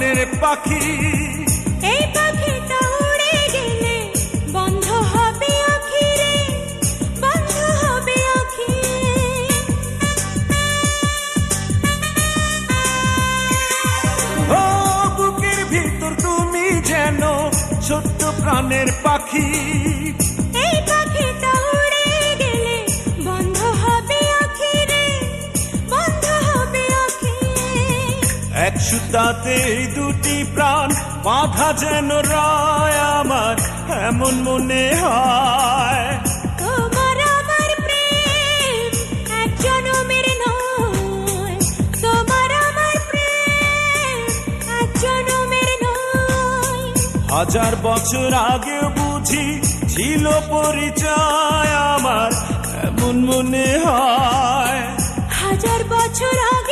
প্রাণের পাখি। এই পাখিটা উড়ে গেলে বন্ধ হবে আঁখি রে, বন্ধ হবে আঁখি। ও বুকের ভিতর তুমি যেন ছোট্ট প্রাণের পাখি। এই পাখিটা উড়ে গেলে বন্ধ হবে আঁখি রে, বন্ধ হবে আঁখি। এক সুতাতে দুটি প্রাণ বাঁধা যেন রয় আমার, এমন মনে হয়। তোমার আমার প্রেম এক জনমের নয়, তোমার আমার প্রেম এক জনমের নয়। হাজার বছর আগে বুঝি ছিল পরিচয় আমার, এমন মনে হয়। হাজার বছর আগে